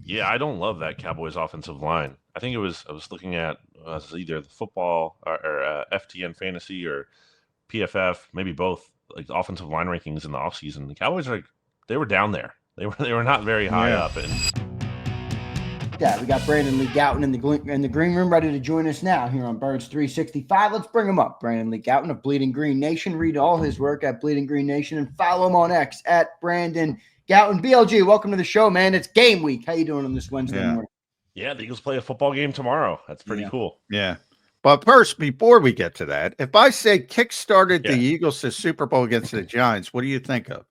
Yeah, I don't love that Cowboys offensive line. I was looking at either the football or FTN fantasy or PFF, maybe both, like the offensive line rankings in the offseason. The Cowboys they were down there. They were not very high Yeah. up, and Yeah, we got Brandon Lee Gouton in the green room ready to join us now here on Birds 365. Let's bring him up. Brandon Lee Gouton of Bleeding Green Nation. Read all his work at Bleeding Green Nation and follow him on X at Brandon Gouton. BLG, welcome to the show, man. It's game week. How you doing on this Wednesday morning? yeah, the Eagles play a football game tomorrow. That's pretty cool. Yeah. But first, before we get to that, if I say kick-started the Eagles to Super Bowl against the Giants, what do you think of?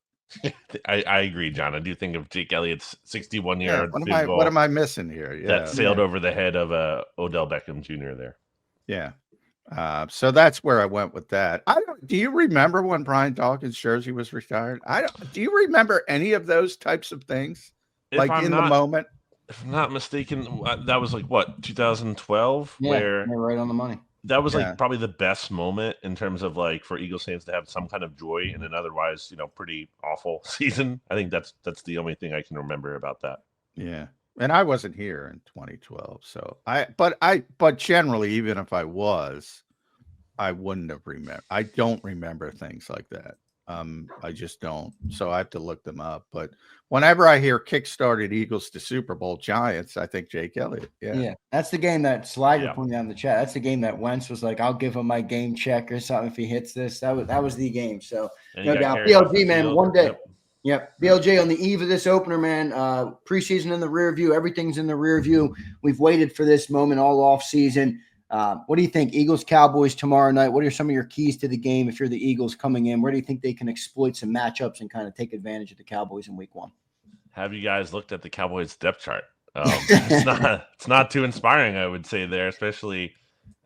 I agree, John. I do think of Jake Elliott's 61-yard field goal. What am I missing here? Yeah. That sailed over the head of Odell Beckham Jr. there. Yeah. So that's where I went with that. Do you remember when Brian Dawkins' jersey was retired? Do you remember any of those types of things? The moment? If I'm not mistaken, that was like what, 2012? Yeah, where you're right on the money. That was like probably the best moment in terms of like for Eagles fans to have some kind of joy in an otherwise, pretty awful season. I think that's the only thing I can remember about that. Yeah. And I wasn't here in 2012. So but generally, even if I was, I wouldn't have remembered. I don't remember things like that. I just don't. So I have to look them up. But whenever I hear kick-started Eagles to Super Bowl Giants, I think Jake Elliott. Yeah. That's the game that Sliger pointed out in the chat. That's the game that Wentz was like, I'll give him my game check or something if he hits this. That was the game. So no doubt. BLG, man, one day. Yep. BLJ on the eve of this opener, man. Preseason in the rear view. Everything's in the rear view. We've waited for this moment all off season. What do you think? Eagles, Cowboys tomorrow night. What are some of your keys to the game if you're the Eagles coming in? Where do you think they can exploit some matchups and kind of take advantage of the Cowboys in week one? Have you guys looked at the Cowboys depth chart? It's not too inspiring, I would say there, especially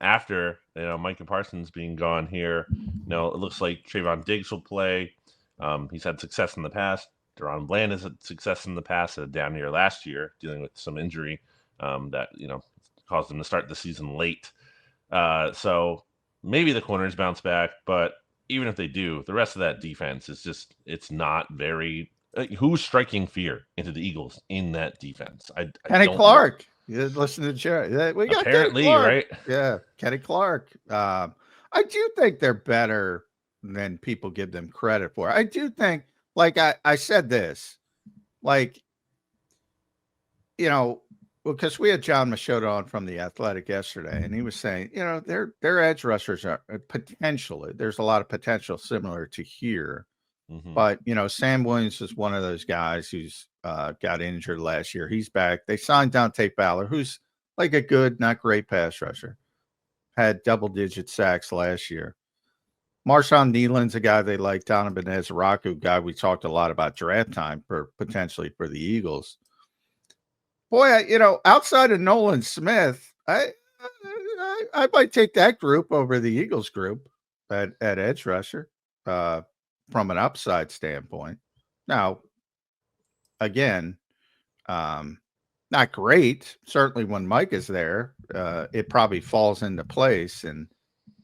after Micah Parsons being gone here. It looks like Trayvon Diggs will play. He's had success in the past. Deron Bland has had success in the past. A down year last year, dealing with some injury that caused them to start the season late. So maybe the corners bounce back, but even if they do, the rest of that defense is it's not very. Who's striking fear into the Eagles in that defense? Kenny Clark. You listen to Jerry. We got apparently Kenny Clark. Right. Yeah, Kenny Clark. I do think they're better than people give them credit for. I do think, like I said this, because we had John Machota on from The Athletic yesterday, and he was saying, their edge rushers are potentially, there's a lot of potential similar to here. Mm-hmm. But, Sam Williams is one of those guys who's got injured last year. He's back. They signed Dante Fowler, who's like a good, not great pass rusher. Had double-digit sacks last year. Marshawn Nealon's a guy they like. Donovan Ezraku, guy we talked a lot about draft time potentially for the Eagles. Boy, outside of Nolan Smith, I might take that group over the Eagles group at edge rusher from an upside standpoint. Now, again, not great. Certainly when Mike is there, it probably falls into place, and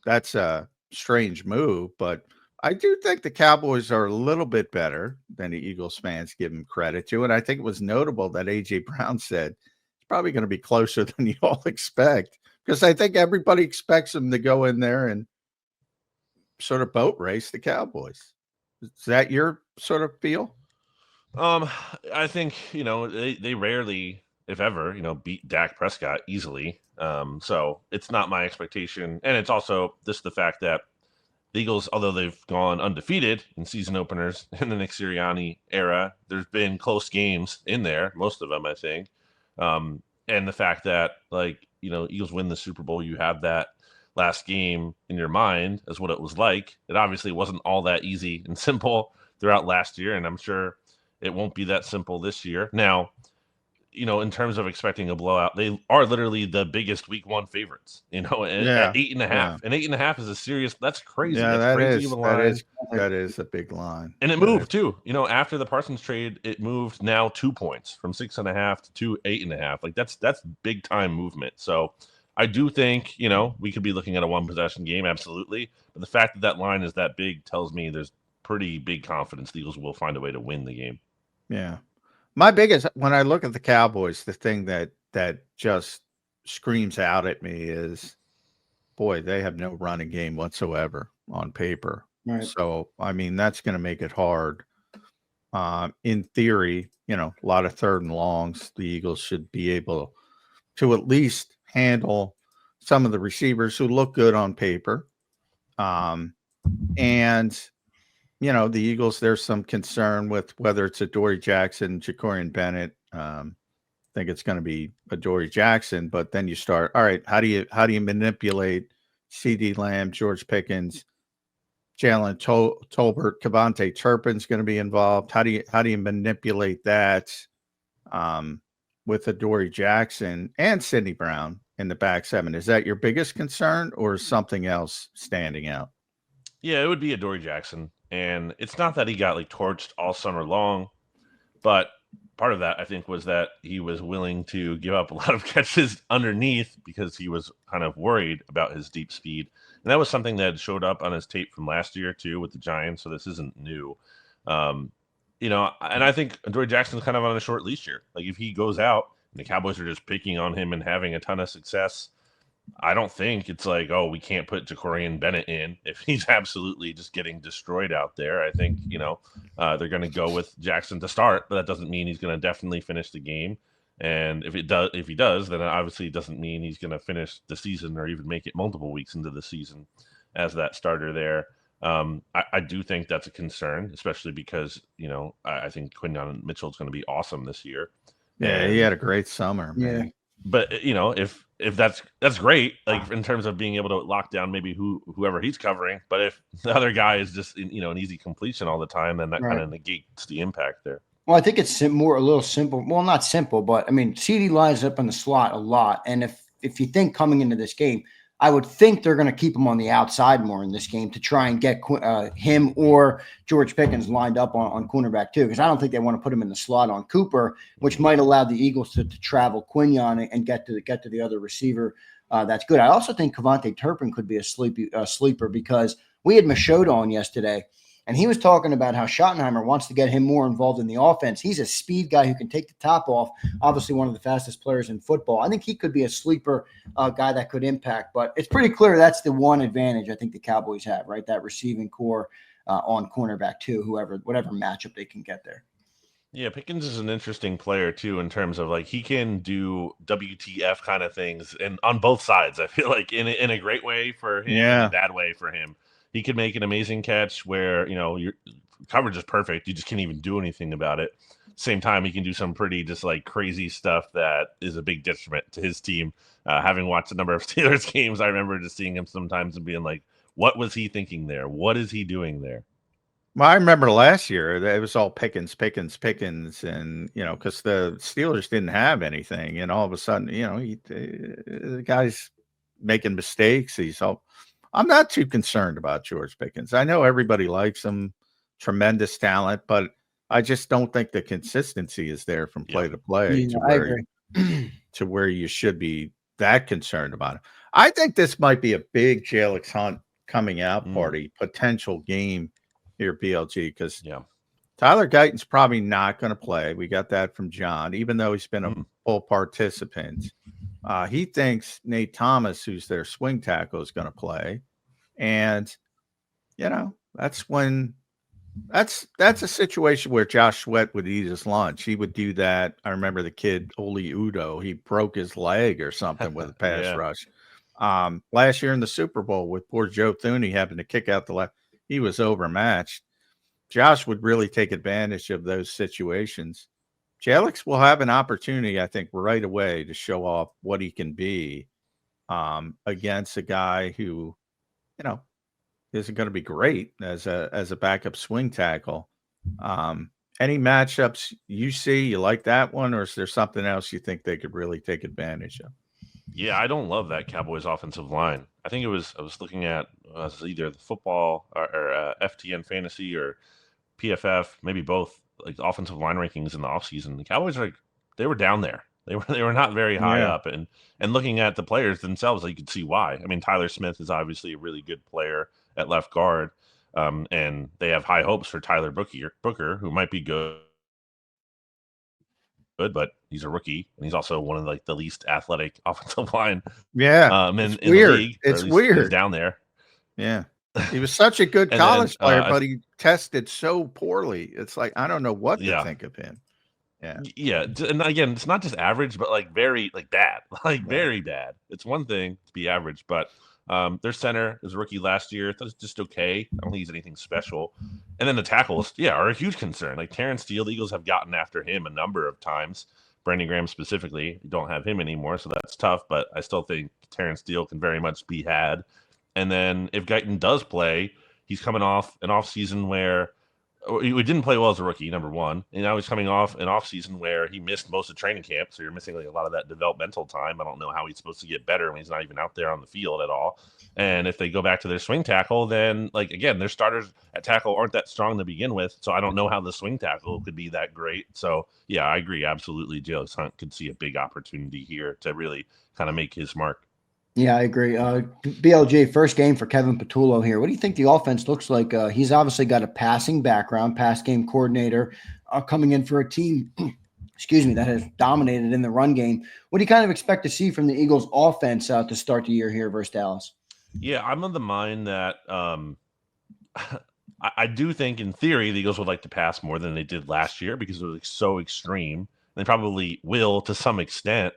that's a strange move. But I do think the Cowboys are a little bit better than the Eagles fans give them credit to. And I think it was notable that A.J. Brown said it's probably going to be closer than you all expect, because I think everybody expects them to go in there and sort of boat race the Cowboys. Is that your sort of feel? I think, they rarely, if ever, beat Dak Prescott easily. So it's not my expectation. And it's also just the fact that the Eagles, although they've gone undefeated in season openers in the Nick Sirianni era, there's been close games in there, most of them, I think. And the fact that, Eagles win the Super Bowl, you have that last game in your mind as what it was like. It obviously wasn't all that easy and simple throughout last year, and I'm sure it won't be that simple this year. Now, in terms of expecting a blowout, they are literally the biggest week one favorites, at 8.5. Yeah. And 8.5 is a serious, that's crazy. Yeah, that's crazy that is a big line. And it moved too. After the Parsons trade, it moved now 2 points from 6.5 to 8.5. That's big time movement. So I do think, we could be looking at a one possession game. Absolutely. But the fact that line is that big tells me there's pretty big confidence the Eagles will find a way to win the game. Yeah. My biggest, when I look at the Cowboys, the thing that just screams out at me is, boy, they have no running game whatsoever on paper. Right. So, I mean, that's going to make it hard. In theory, a lot of third and longs, the Eagles should be able to at least handle some of the receivers who look good on paper. And the Eagles, there's some concern with whether it's Adoree Jackson, Jacorian Bennett. I think it's going to be Adoree Jackson, but then you start, all right, how do you manipulate CD Lamb, George Pickens, Jalen Tolbert, Kevontae Turpin's going to be involved. How do you manipulate that with Adoree Jackson and Sidney Brown in the back seven? Is that your biggest concern, or is something else standing out? Yeah, it would be Adoree Jackson. And it's not that he got like torched all summer long, but part of that I think was that he was willing to give up a lot of catches underneath because he was kind of worried about his deep speed. And that was something that showed up on his tape from last year too with the Giants. So this isn't new. And I think Adoree Jackson's kind of on a short leash here. Like if he goes out and the Cowboys are just picking on him and having a ton of success, I don't think it's like, oh, we can't put Jacorian Bennett in if he's absolutely just getting destroyed out there. I think, they're going to go with Jackson to start, but that doesn't mean he's going to definitely finish the game. And if he does, then obviously it doesn't mean he's going to finish the season or even make it multiple weeks into the season as that starter there. I do think that's a concern, especially because, I think Quinyon Mitchell is going to be awesome this year. Yeah, he had a great summer, man. Yeah. But if that's great, like in terms of being able to lock down maybe whoever he's covering. But if the other guy is just an easy completion all the time, then that kind of negates the impact there. Well, I think it's a little simple. Well, not simple, but I mean, CD lines up in the slot a lot, and if you think coming into this game, I would think they're going to keep him on the outside more in this game to try and get him or George Pickens lined up on cornerback too, because I don't think they want to put him in the slot on Cooper, which might allow the Eagles to travel Quinyon and get to the other receiver. That's good. I also think Kevontae Turpin could be a sleeper because we had Michaud on yesterday, and he was talking about how Schottenheimer wants to get him more involved in the offense. He's a speed guy who can take the top off, obviously one of the fastest players in football. I think he could be a sleeper guy that could impact, but it's pretty clear that's the one advantage I think the Cowboys have, right? That receiving core on cornerback too, whatever matchup they can get there. Yeah, Pickens is an interesting player too in terms of like he can do WTF kind of things and on both sides. I feel like in a great way for him and a bad way for him. He could make an amazing catch where, your coverage is perfect. You just can't even do anything about it. Same time, he can do some pretty just like crazy stuff that is a big detriment to his team. Having watched a number of Steelers games, I remember just seeing him sometimes and being like, what was he thinking there? What is he doing there? Well, I remember last year it was all Pickens, and because the Steelers didn't have anything, and all of a sudden, the guy's making mistakes. I'm not too concerned about George Pickens. I know everybody likes him, tremendous talent, but I just don't think the consistency is there from play to play to where you should be that concerned about him. I think this might be a big Jalix Hunt coming out party, potential game here, BLG, because Tyler Guyton's probably not going to play. We got that from John, even though he's been a full participant. He thinks Nate Thomas, who's their swing tackle, is going to play. And, that's a situation where Josh Sweat would eat his lunch. He would do that. I remember the kid, Oli Udo, he broke his leg or something with a pass rush. Last year in the Super Bowl with poor Joe Thuney having to kick out the left, he was overmatched. Josh would really take advantage of those situations. Jalix will have an opportunity, I think, right away to show off what he can be against a guy who, isn't going to be great as a backup swing tackle. Any matchups you see, you like that one, or is there something else you think they could really take advantage of? Yeah, I don't love that Cowboys offensive line. I think I was looking at either the football or FTN Fantasy or PFF, maybe both, like the offensive line rankings in the offseason. The Cowboys they were down there. They were not very high up, and looking at the players themselves, you could see why. I mean, Tyler Smith is obviously a really good player at left guard, and they have high hopes for Tyler Booker, who might be good. good, but he's a rookie, and he's also one of like the least athletic offensive line. Yeah, in it's the weird. league. It's He's weird. down there. Yeah, he was such a good And college then, player, but he tested so poorly. It's like I don't know what to yeah. think of him. Yeah. Yeah, and again, it's not just average, but like very like bad, like Right. very bad. It's one thing to be average, but their center is a rookie last year. That's just okay. I don't think he's anything special. And then the tackles, yeah, are a huge concern. Like Terrence Steele, the Eagles have gotten after him a number of times. Brandon Graham specifically, you don't have him anymore, so that's tough. But I still think Terrence Steele can very much be had. And then if Guyton does play, he's coming off an offseason where he didn't play well as a rookie, number one, and now he's coming off an offseason where he missed most of training camp, so you're missing like a lot of that developmental time. I don't know how he's supposed to get better when he's not even out there on the field at all. And if they go back to their swing tackle, then like again, their starters at tackle aren't that strong to begin with, so I don't know how the swing tackle could be that great. So yeah, I agree absolutely. Jalen Hunt could see a big opportunity here to really kind of make his mark. Yeah, I agree. BLG, first game for Kevin Patullo here. What do you think the offense looks like? He's obviously got a passing background, pass game coordinator, coming in for a team, excuse me, that has dominated in the run game. What do you kind of expect to see from the Eagles offense to start the year here versus Dallas? Yeah, I'm of the mind that I do think in theory the Eagles would like to pass more than they did last year because it was like so extreme. They probably will to some extent.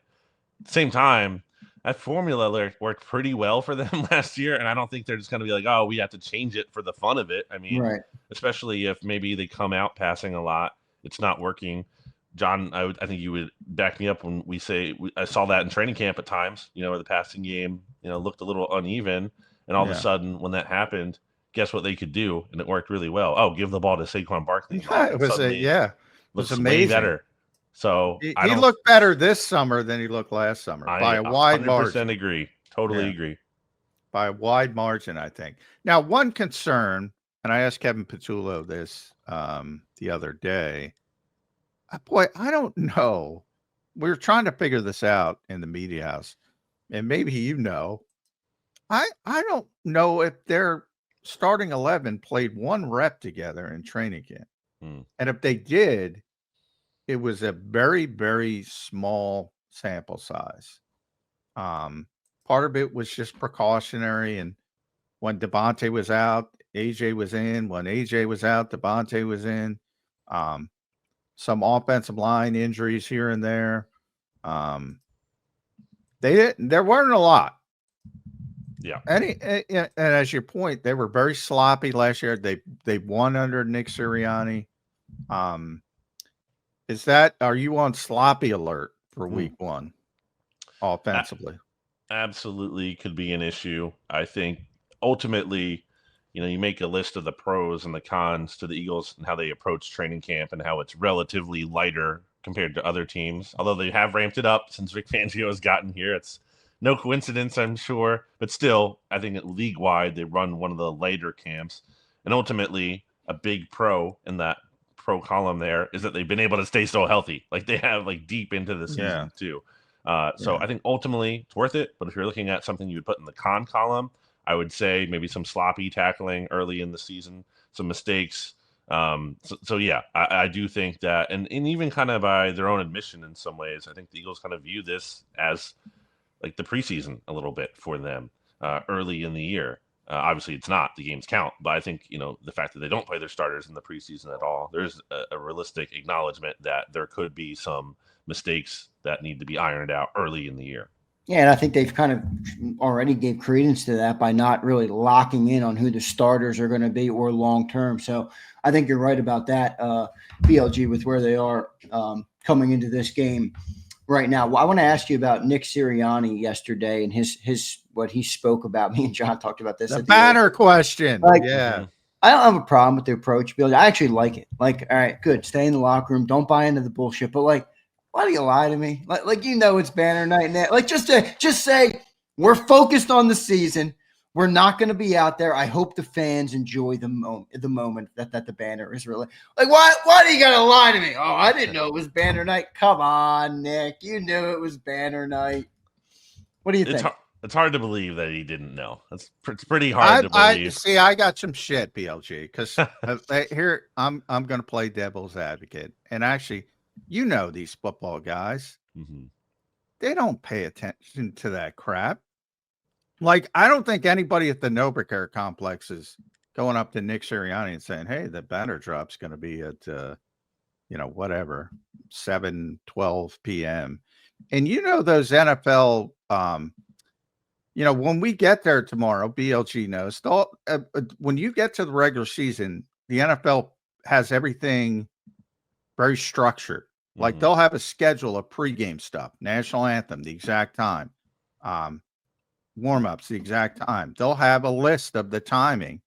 At the same time, that formula worked pretty well for them last year, and I don't think they're just going to be like, oh, we have to change it for the fun of it. I mean, right. Especially if maybe they come out passing a lot, it's not working. John, I think you would back me up when we say I saw that in training camp at times, where the passing game, looked a little uneven, and all of a sudden when that happened, guess what they could do, and it worked really well. Oh, give the ball to Saquon Barkley. Yeah, it was it was amazing. Way better. So he looked better this summer than he looked last summer by a wide margin. 100% agree. Totally agree. By a wide margin, I think. Now, one concern, and I asked Kevin Patullo this the other day. Boy, I don't know. We're trying to figure this out in the media house, and maybe I don't know if their starting 11 played one rep together in training camp, and if they did, it was a very, very small sample size. Part of it was just precautionary. And when Devontae was out, AJ was in. When AJ was out, Devontae was in. Some offensive line injuries here and there. There weren't a lot. Yeah. And as your point, they were very sloppy last year. They won under Nick Sirianni. Are you on sloppy alert for week one offensively? Absolutely could be an issue. I think ultimately, you make a list of the pros and the cons to the Eagles and how they approach training camp and how it's relatively lighter compared to other teams. Although they have ramped it up since Vic Fangio has gotten here. It's no coincidence, I'm sure. But still, I think league-wide, they run one of the lighter camps. And ultimately, a big pro in that pro column there is that they've been able to stay so healthy. Like they have deep into the season too. So I think ultimately it's worth it. But if you're looking at something you would put in the con column, I would say maybe some sloppy tackling early in the season, some mistakes. Yeah, I do think that, and even kind of by their own admission in some ways, I think the Eagles kind of view this as like the preseason a little bit for them early in the year. Obviously, it's not. The games count. But I think, the fact that they don't play their starters in the preseason at all, there's a realistic acknowledgement that there could be some mistakes that need to be ironed out early in the year. Yeah, and I think they've kind of already gave credence to that by not really locking in on who the starters are going to be or long-term. So I think you're right about that, BLG, with where they are coming into this game right now. Well, I want to ask you about Nick Sirianni yesterday and his what he spoke about. Me and John talked about this. The banner question. Yeah. I don't have a problem with the approach, BLG. I actually like it. All right, good. Stay in the locker room. Don't buy into the bullshit. But why do you lie to me? It's banner night now. Just say we're focused on the season. We're not going to be out there. I hope the fans enjoy the moment that the banner is really why do you got to lie to me? Oh, I didn't know it was banner night. Come on, Nick. You knew it was banner night. What do you think? It's hard to believe that he didn't know. It's pretty hard to believe. I got some shit, BLG, because here I'm going to play devil's advocate. And actually, You know these football guys. Mm-hmm. They don't pay attention to that crap. Like, I don't think anybody at the NovaCare complex is going up to Nick Sirianni and saying, hey, the banner drop's going to be at, whatever, 7:12 p.m. And those NFL, when we get there tomorrow, BLG knows, when you get to the regular season, the NFL has everything very structured. Like they'll have a schedule of pregame stuff, national anthem, the exact time, warm-ups, the exact time. They'll have a list of the timing.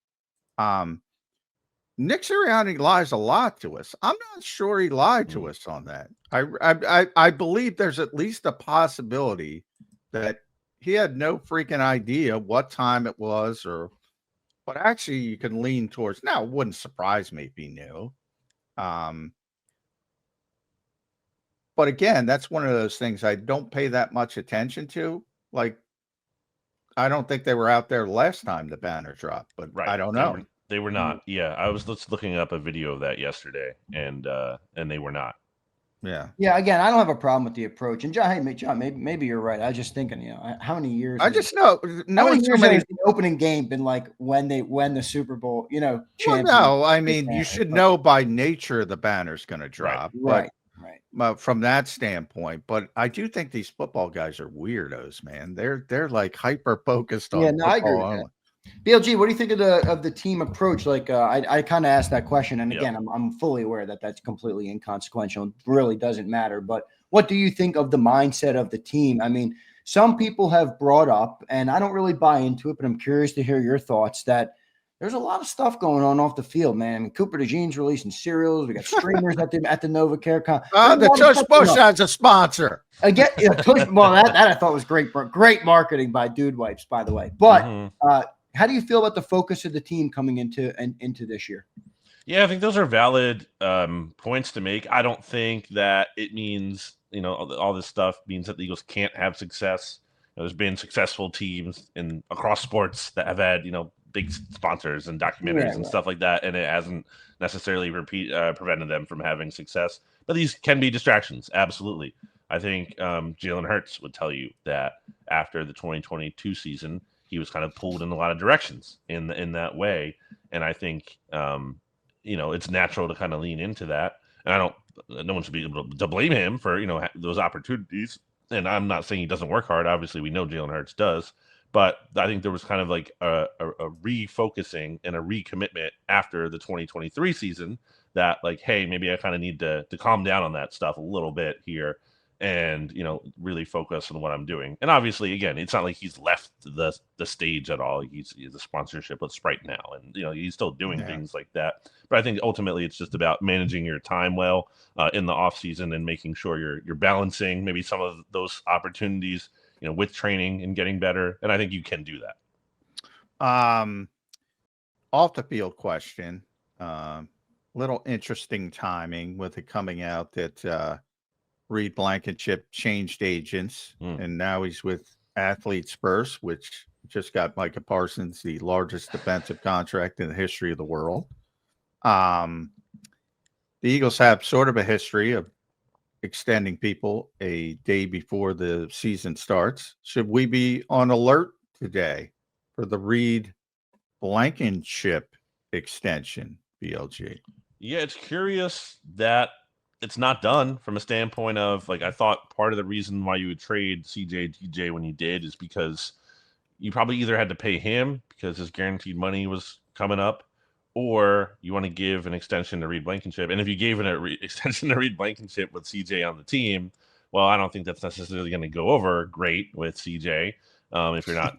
Nick Sirianni lies a lot to us. I'm not sure he lied to us on that. I believe there's at least a possibility that he had no freaking idea what time it was, but actually you can lean towards. Now, it wouldn't surprise me if he knew. But again, that's one of those things I don't pay that much attention to. Like, I don't think they were out there last time the banner dropped, but I don't know. They were not. Yeah, I was just looking up a video of that yesterday, and they were not. Yeah. Yeah. Again, I don't have a problem with the approach. And John, maybe you're right. I was just thinking, how many years? I just know. How many years has the opening game been like when they win the Super Bowl? Well, no, I mean, you should know by nature the banner's going to drop. Right. From that standpoint, but I do think these football guys are weirdos, man. They're like hyper focused on. Yeah, no, I agree with that. BLG, what do you think of the team approach? Like, I kind of asked that question, and again, I'm fully aware that that's completely inconsequential. It really doesn't matter. But what do you think of the mindset of the team? I mean, some people have brought up, and I don't really buy into it, but I'm curious to hear your thoughts that there's a lot of stuff going on off the field, man. I mean, Cooper DeJean's releasing cereals. We got streamers at the NovaCare. The Tush Push has a sponsor. Again, well, that I thought was great marketing by Dude Wipes, by the way. But how do you feel about the focus of the team coming into this year? Yeah, I think those are valid points to make. I don't think that it means, all this stuff means that the Eagles can't have success. There's been successful teams across sports that have had, big sponsors and documentaries and stuff like that, and it hasn't necessarily prevented them from having success. But these can be distractions, absolutely. I think Jalen Hurts would tell you that after the 2022 season, he was kind of pulled in a lot of directions in that way, and I think it's natural to kind of lean into that. And no one should be able to blame him for those opportunities. And I'm not saying he doesn't work hard. Obviously, we know Jalen Hurts does. But I think there was kind of like a refocusing and a recommitment after the 2023 season that, like, hey, maybe I kind of need to calm down on that stuff a little bit here and, really focus on what I'm doing. And obviously, again, it's not like he's left the stage at all. He's a sponsorship with Sprite now, and, he's still doing things like that. But I think ultimately it's just about managing your time well in the off season and making sure you're balancing maybe some of those opportunities with training and getting better. And I think you can do that. Off the field question, little interesting timing with it coming out that Reed Blankenship changed agents and now he's with Athletes First, which just got Micah Parsons the largest defensive contract in the history of the world. The Eagles have sort of a history of extending people a day before the season starts. Should we be on alert today for the Reed Blankenship extension, BLG? Yeah, it's curious that it's not done from a standpoint of, like, I thought part of the reason why you would trade CJ TJ when you did is because you probably either had to pay him because his guaranteed money was coming up, or you want to give an extension to Reed Blankenship. And if you gave an extension to Reed Blankenship with CJ on the team, well, I don't think that's necessarily going to go over great with CJ if you're not,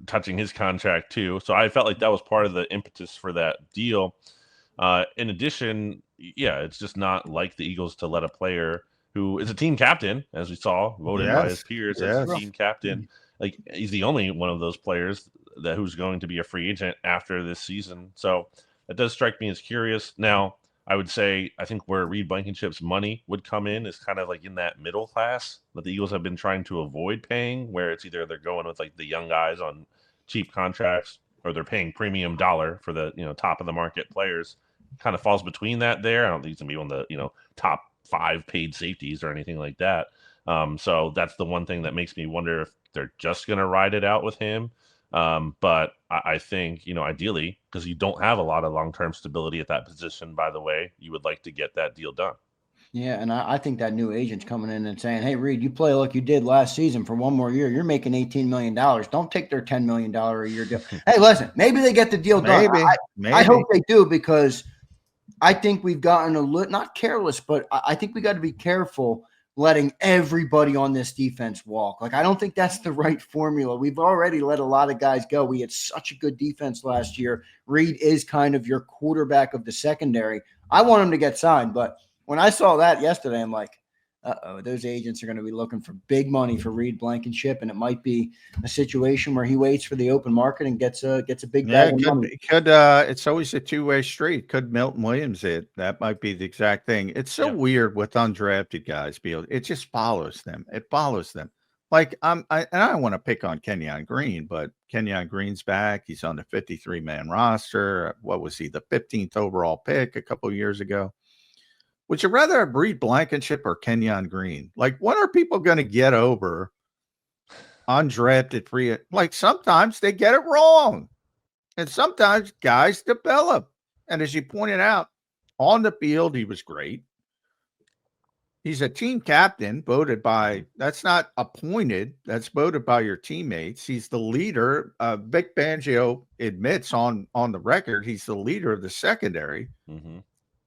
touching his contract too. So I felt like that was part of the impetus for that deal. In addition, it's just not like the Eagles to let a player who is a team captain, as we saw, voted by his peers as a team captain. Like, he's the only one of those players who's going to be a free agent after this season. So that does strike me as curious. Now, I would say I think where Reed Blankenship's money would come in is kind of like in that middle class that the Eagles have been trying to avoid paying, where it's either they're going with like the young guys on cheap contracts or they're paying premium dollar for the top of the market players. Kind of falls between that there. I don't think he's gonna be on the top 5 paid safeties or anything like that. So that's the one thing that makes me wonder if they're just going to ride it out with him. But I think, ideally, because you don't have a lot of long-term stability at that position, by the way, you would like to get that deal done. Yeah, and I think that new agent's coming in and saying, hey, Reed, you play like you did last season for one more year. You're making $18 million. Don't take their $10 million a year deal. Hey, listen, maybe they get the deal done. I hope they do, because I think we've gotten a little, not careless, but I think we got to be careful letting everybody on this defense walk. Like, I don't think that's the right formula. We've already let a lot of guys go. We had such a good defense last year. Reed is kind of your quarterback of the secondary. I want him to get signed, but when I saw that yesterday, I'm like, those agents are going to be looking for big money for Reed Blankenship, and it might be a situation where he waits for the open market and gets a big bag of money. It's always a two-way street. Could Milton Williams it? That might be the exact thing. It's so weird with undrafted guys, Bill. It just follows them. It follows them. Like and I don't want to pick on Kenyon Green, but Kenyon Green's back. He's on the 53-man roster. What was he? The 15th overall pick a couple of years ago. Would you rather have Reed Blankenship or Kenyon Green? Like, when are people going to get over undrafted free? Like, sometimes they get it wrong, and sometimes guys develop. And as you pointed out, on the field, he was great. He's a team captain voted by, that's not appointed, that's voted by your teammates. He's the leader. Vic Fangio admits on the record, he's the leader of the secondary. Mm-hmm.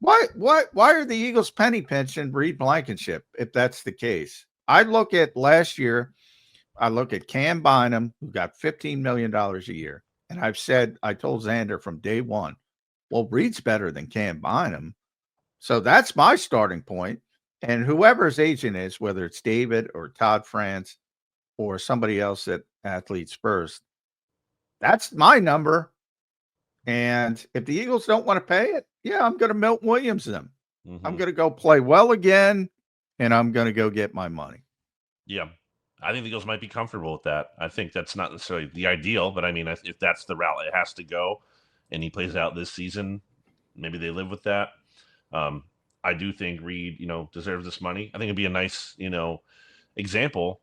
Why are the Eagles penny pinching Reed Blankenship if that's the case? I look at last year, I look at Cam Bynum, who got $15 million a year. And I told Zander from day one, well, Reed's better than Cam Bynum. So that's my starting point. And whoever his agent is, whether it's David or Todd France or somebody else at Athletes First, that's my number. And if the Eagles don't want to pay it, I'm going to Milton Williams them. Mm-hmm. I'm going to go play well again, and I'm going to go get my money. Yeah. I think the Eagles might be comfortable with that. I think that's not necessarily the ideal, but I mean, if that's the route it has to go and he plays out this season, maybe they live with that. I do think Reed, deserves this money. I think it'd be a nice, example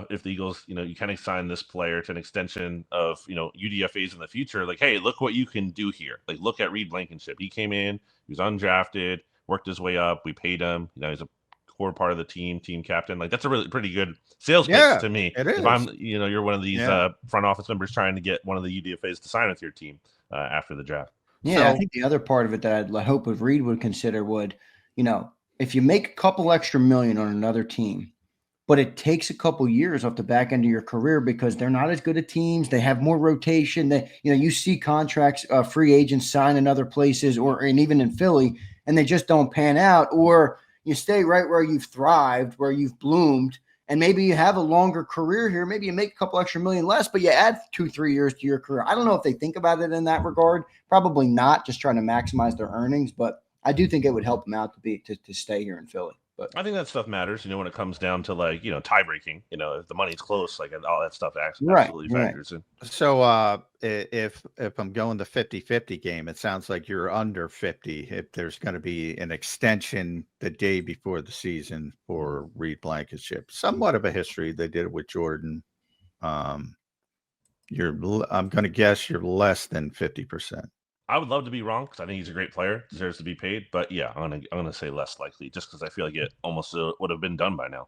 if the Eagles, you kind of sign this player to an extension of, UDFAs in the future. Like, hey, look what you can do here. Like, look at Reed Blankenship. He came in, he was undrafted, worked his way up. We paid him. He's a core part of the team captain. Like, that's a really pretty good sales pitch to me. It is. If I'm, you're one of these front office members trying to get one of the UDFAs to sign with your team after the draft. Yeah, so, I think the other part of it that I hope if Reed would consider would, if you make a couple extra million on another team, but it takes a couple years off the back end of your career because they're not as good at teams. They have more rotation. You see contracts, free agents sign in other places and even in Philly, and they just don't pan out. Or you stay right where you've thrived, where you've bloomed, and maybe you have a longer career here. Maybe you make a couple extra million less, but you add 2-3 years to your career. I don't know if they think about it in that regard. Probably not, just trying to maximize their earnings, but I do think it would help them out to stay here in Philly. But I think that stuff matters, when it comes down to tie breaking, if the money's close, all that stuff absolutely factors in. So if I'm going the 50-50 game, it sounds like you're under 50 if there's going to be an extension the day before the season for Reed Blankenship. Somewhat of a history. They did it with Jordan. I'm going to guess you're less than 50%. I would love to be wrong because I think he's a great player, deserves to be paid. But yeah, I'm gonna say less likely, just because I feel like it almost would have been done by now.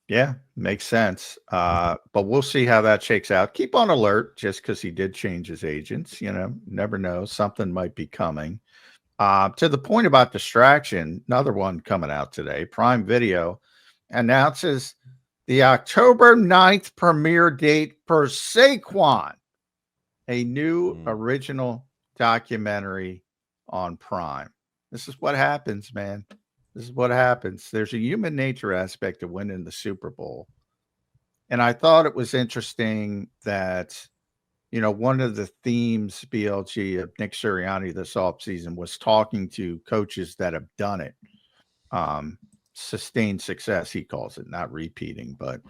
Yeah, makes sense. But we'll see how that shakes out. Keep on alert, just because he did change his agents. Never know, something might be coming. To the point about distraction, another one coming out today. Prime Video announces the October 9th premiere date for Saquon. A new original documentary on Prime. This is what happens, man. This is what happens. There's a human nature aspect to winning the Super Bowl. And I thought it was interesting that, one of the themes, BLG, of Nick Sirianni this offseason was talking to coaches that have done it. Sustained success, he calls it, not repeating, but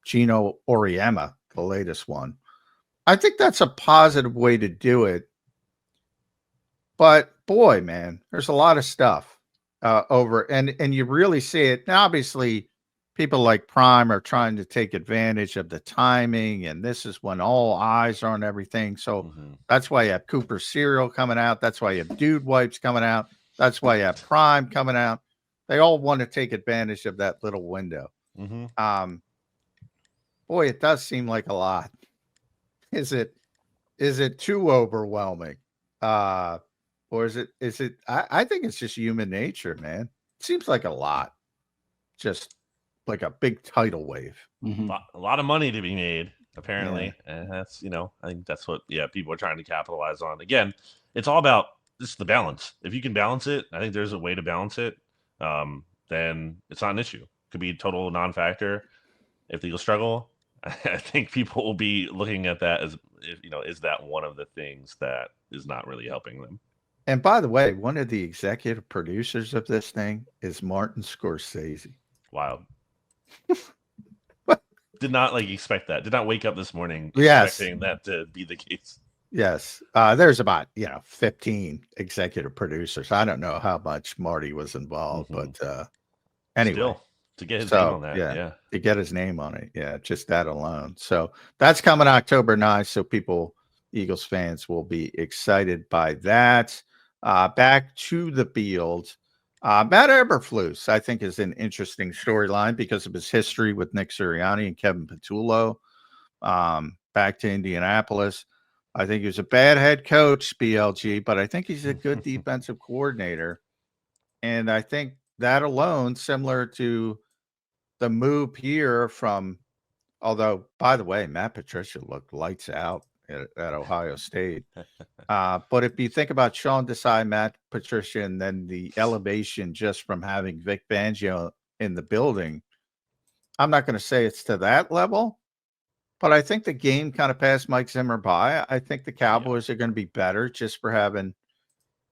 Gino Auriemma, the latest one. I think that's a positive way to do it. But boy, man, there's a lot of stuff. over, and you really see it. Now, obviously, people like Prime are trying to take advantage of the timing, and this is when all eyes are on everything. So that's why you have Cooper cereal coming out. That's why you have Dude Wipes coming out. That's why you have Prime coming out. They all want to take advantage of that little window. Boy, it does seem like a lot. Is it too overwhelming? Or is it I think it's just human nature, man. It seems like a lot. Just like a big tidal wave. A lot of money to be made, apparently. Yeah. And that's, I think that's what people are trying to capitalize on. Again, it's all about just the balance. If you can balance it, I think there's a way to balance it. Then it's not an issue. It could be a total non-factor. If the Eagles struggle, I think people will be looking at that as, is that one of the things that is not really helping them? And by the way, one of the executive producers of this thing is Martin Scorsese. Wild. Did not expect that. Did not wake up this morning expecting that to be the case. Yes. There's about 15 executive producers. I don't know how much Marty was involved, but anyway. Still, to get his name on that. Yeah. To get his name on it. Yeah, just that alone. So that's coming October 9th. So Eagles fans will be excited by that. Back to the field. Matt Eberflus, I think, is an interesting storyline because of his history with Nick Sirianni and Kevin Patullo. Back to Indianapolis. I think he was a bad head coach, BLG, but I think he's a good defensive coordinator. And I think that alone, similar to the move here although, by the way, Matt Patricia looked lights out at Ohio State. But if you think about Sean Desai, Matt Patricia, and then the elevation just from having Vic Fangio in the building, I'm not going to say it's to that level, but I think the game kind of passed Mike Zimmer by. I think the Cowboys are going to be better just for having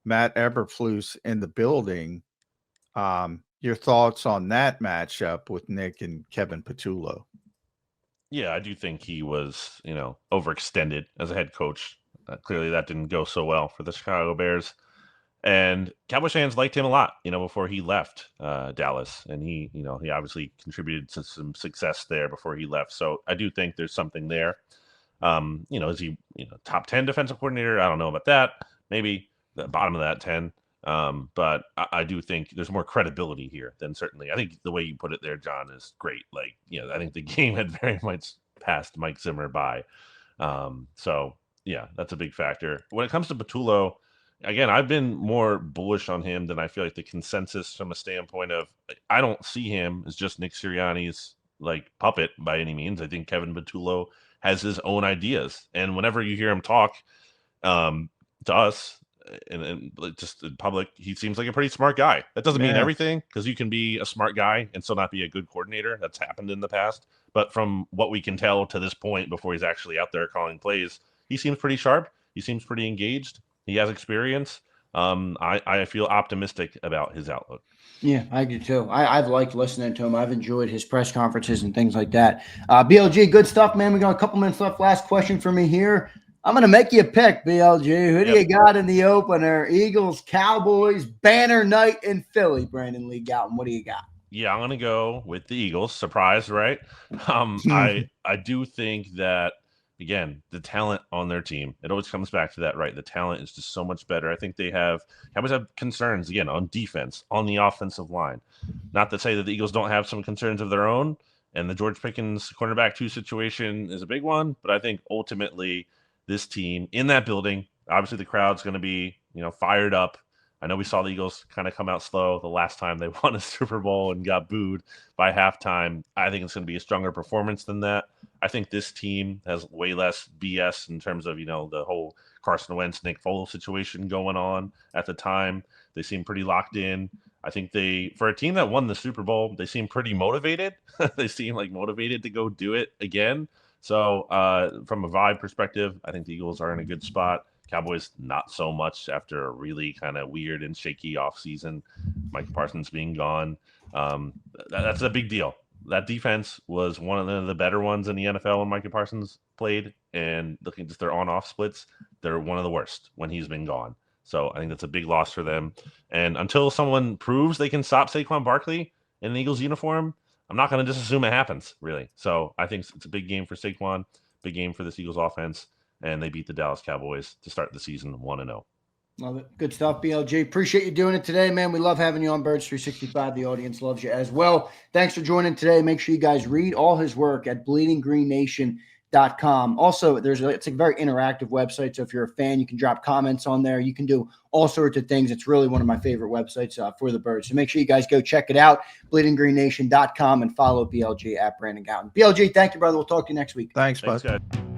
Matt Eberflus in the building. Your thoughts on that matchup with Nick and Kevin Patullo? Yeah, I do think he was, overextended as a head coach. Clearly that didn't go so well for the Chicago Bears. And Cowboys fans liked him a lot, before he left Dallas. And he obviously contributed to some success there before he left. So I do think there's something there. Is he, top 10 defensive coordinator? I don't know about that. Maybe the bottom of that 10. But I do think there's more credibility here than certainly. I think the way you put it there, John, is great. I think the game had very much passed Mike Zimmer by. So yeah, that's a big factor. When it comes to Patullo, again, I've been more bullish on him than I feel like the consensus from a standpoint of I don't see him as just Nick Sirianni's puppet by any means. I think Kevin Patullo has his own ideas, and whenever you hear him talk to us and just in public, he seems like a pretty smart guy. That doesn't mean everything, because you can be a smart guy and still not be a good coordinator. That's happened in the past. But from what we can tell to this point, before he's actually out there calling plays, he seems pretty sharp. He seems pretty engaged. He has experience. I feel optimistic about his outlook. Yeah, I do too. I've liked listening to him. I've enjoyed his press conferences and things like that. BLG, good stuff, man. We got a couple minutes left. Last question for me here. I'm going to make you a pick, BLG. Who do you got in the opener? Eagles, Cowboys, banner night in Philly. Brandon Lee Gouton, what do you got? Yeah, I'm going to go with the Eagles. Surprise, right? I do think that, again, the talent on their team, it always comes back to that, right? The talent is just so much better. I think Cowboys have concerns, again, on defense, on the offensive line. Not to say that the Eagles don't have some concerns of their own, and the George Pickens cornerback 2 situation is a big one, but I think ultimately this team in that building, obviously the crowd's going to be, fired up. I know we saw the Eagles kind of come out slow the last time they won a Super Bowl and got booed by halftime. I think it's going to be a stronger performance than that. I think this team has way less BS in terms of, the whole Carson Wentz, Nick Foles situation going on at the time. They seem pretty locked in. I think for a team that won the Super Bowl, they seem pretty motivated. They seem motivated to go do it again. So from a vibe perspective, I think the Eagles are in a good spot. Cowboys, not so much after a really kind of weird and shaky offseason. Mike Parsons being gone. That's a big deal. That defense was one of the better ones in the NFL when Micah Parsons played. And looking at just their on-off splits, they're one of the worst when he's been gone. So I think that's a big loss for them. And until someone proves they can stop Saquon Barkley in an Eagles uniform, I'm not going to just assume it happens, really. So I think it's a big game for Saquon, big game for this Eagles offense, and they beat the Dallas Cowboys to start the season 1-0. Love it. Good stuff, BLG. Appreciate you doing it today, man. We love having you on Birds 365. The audience loves you as well. Thanks for joining today. Make sure you guys read all his work at bleedinggreennation.com. Also, it's a very interactive website. So if you're a fan, you can drop comments on there. You can do all sorts of things. It's really one of my favorite websites for the Birds. So make sure you guys go check it out, bleedinggreennation.com, and follow BLG at Brandon Gowton. BLG, thank you, brother. We'll talk to you next week. Thanks, bud. Thanks, guys.